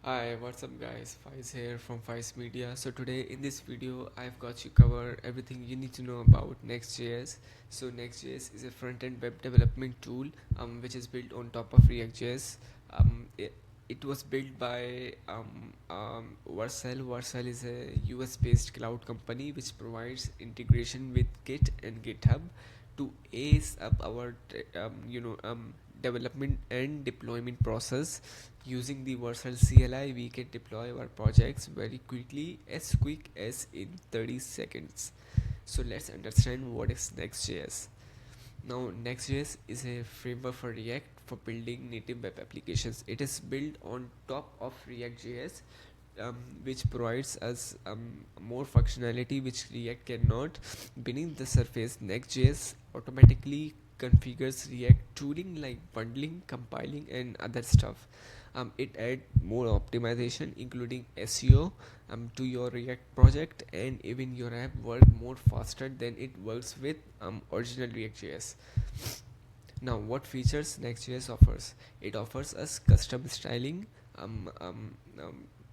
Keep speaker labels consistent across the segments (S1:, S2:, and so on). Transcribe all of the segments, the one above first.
S1: Hi, what's up guys? Faiz here from Faiz Media. So today in this video I've got you cover everything you need to know about Next.js. So Next.js is a front-end web development tool which is built on top of React.js. It was built by Vercel. Vercel is a US-based cloud company which provides integration with Git and GitHub to ace up our development and deployment process. Using the Vercel CLI, we can deploy our projects very quickly, as quick as in 30 seconds. So let's understand what is Next.js. Now, Next.js is a framework for React for building native web applications. It is built on top of React.js, which provides us more functionality which React cannot. Beneath the surface, Next.js automatically configures React tooling like bundling, compiling, and other stuff. It adds more optimization, including SEO, to your React project, and even your app work more faster than it works with original React.js. Now, what features Next.js offers? It offers us custom styling,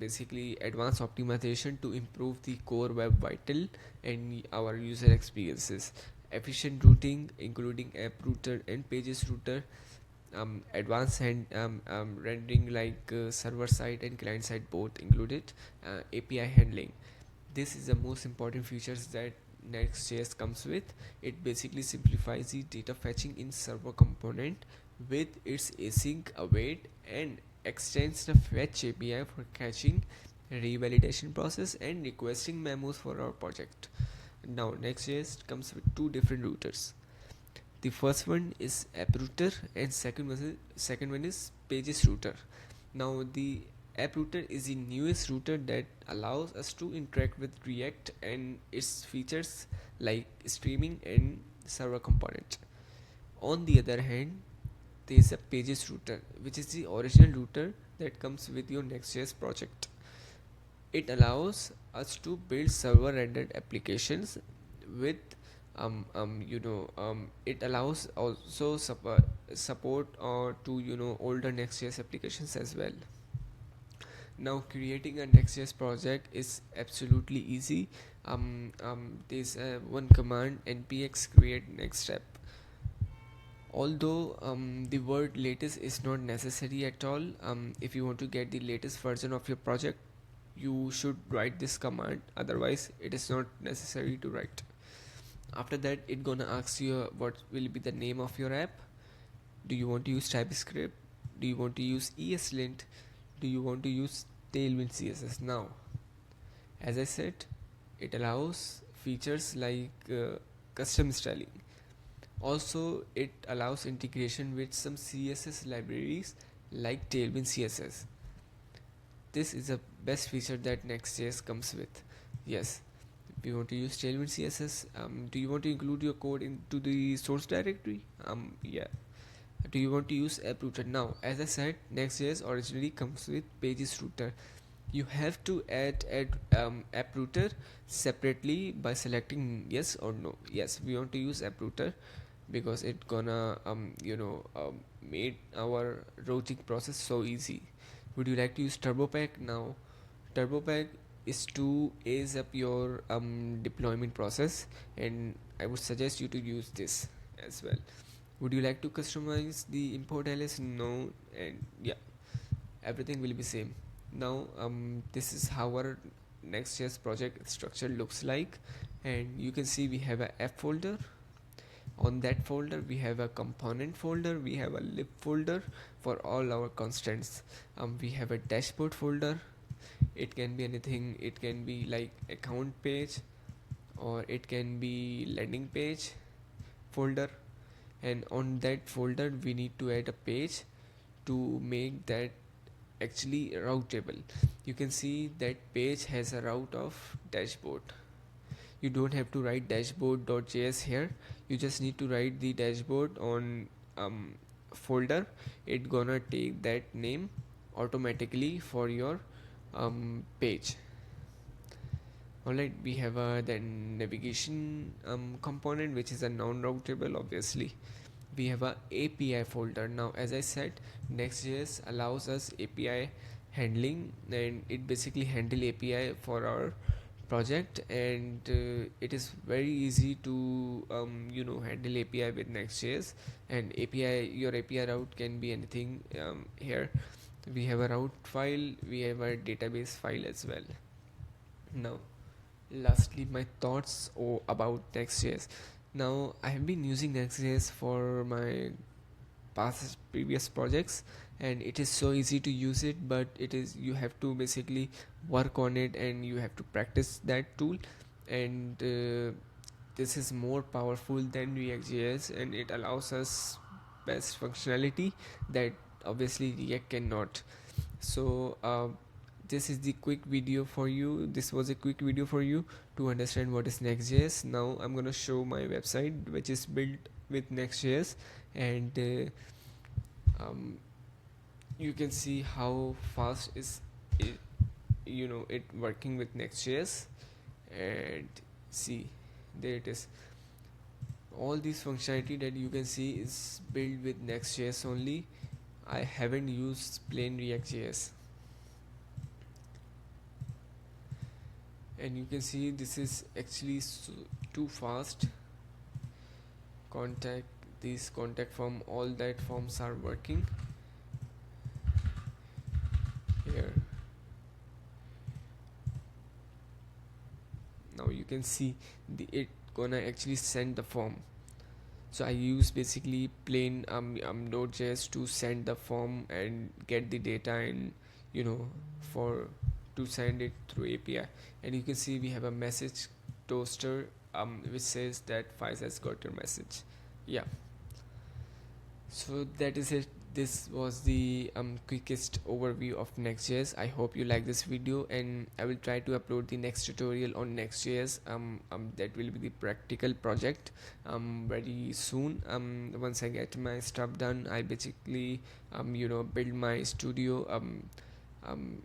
S1: basically advanced optimization to improve the core web vital and our user experiences. Efficient routing, including app router and pages router. Advanced rendering like server side and client side both included. API handling. This is the most important features that Next.js comes with. It basically simplifies the data fetching in server component with its async await and extends the fetch API for catching, revalidation process, and requesting memos for our project. Now Next.js comes with two different routers. The first one is app router and second one is pages router. Now the app router is the newest router that allows us to interact with React and its features like streaming and server component. On the other hand, there is a pages router, which is the original router that comes with your Next.js project. It allows us to build server rendered applications with it allows also support to older Next.js applications as well. Now creating a Next.js project is absolutely easy. There's one command npx create next step. Although the word latest is not necessary at all, if you want to get the latest version of your project, you should write this command. Otherwise, it is not necessary to write. After that, it gonna ask you what will be the name of your app. Do you want to use TypeScript? Do you want to use ESLint? Do you want to use TailwindCSS? Now, as I said, it allows features like custom styling. Also, it allows integration with some CSS libraries like TailwindCSS. This is the best feature that Next.js comes with. Yes, if you want to use TailwindCSS, do you want to include your code into the source directory? Yeah. Do you want to use app router? Now, as I said, Next.js originally comes with pages router. You have to add app router separately by selecting yes or no. Yes, we want to use app router because it gonna made our routing process so easy. Would you like to use turbo pack? Now turbo pack is to ease up your deployment process, and I would suggest you to use this as well. Would you like to customize the import ls? No. And yeah, everything will be same. Now this is how our Next.js project structure looks like, and you can see we have a app folder. On that folder we have a component folder, we have a lib folder for all our constants. We have a dashboard folder. It can be anything. It can be like account page, or it can be landing page folder. And on that folder we need to add a page to make that actually routable. You can see that page has a route of dashboard. You don't have to write dashboard.js here. You just need to write the dashboard on folder. It gonna take that name automatically for your page. Alright, we have a then navigation component, which is a non-routable. Obviously, we have a API folder. Now, as I said, Next.js allows us API handling, and it basically handle API for our project, and it is very easy to handle API with Next.js. And API, your API route can be anything. Here we have a route file, we have a database file as well. Now lastly, my thoughts about Next.js. Now I have been using Next.js for my past previous projects, and it is so easy to use it, but it is, you have to basically work on it and you have to practice that tool. And this is more powerful than React.js, and it allows us best functionality that obviously React cannot. So this is the quick video for you. This was a quick video for you to understand what is Next.js. Now I'm gonna show my website which is built with Next.js, and um, you can see how fast is it, it working with Next.js. And see, there it is. All this functionality that you can see is built with Next.js only. I haven't used plain React.js. And you can see this is actually too fast. Contact, these contact form, all that forms are working here. Now you can see it gonna actually send the form. So I use basically plain Node.js to send the form and get the data, and for to send it through API. And you can see we have a message toaster which says that Faiz has got your message. Yeah, so that is it. This was the quickest overview of Next.js. I hope you like this video, and I will try to upload the next tutorial on Next.js. That will be the practical project very soon. Once I get my stuff done, I basically build my studio um, um,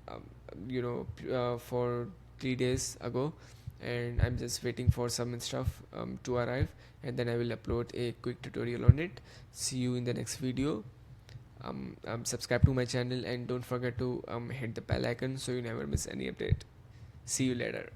S1: for 3 days ago, and I'm just waiting for some stuff to arrive, and then I will upload a quick tutorial on it. See you in the next video. Subscribe to my channel, and don't forget to hit the bell icon so you never miss any update. See you later.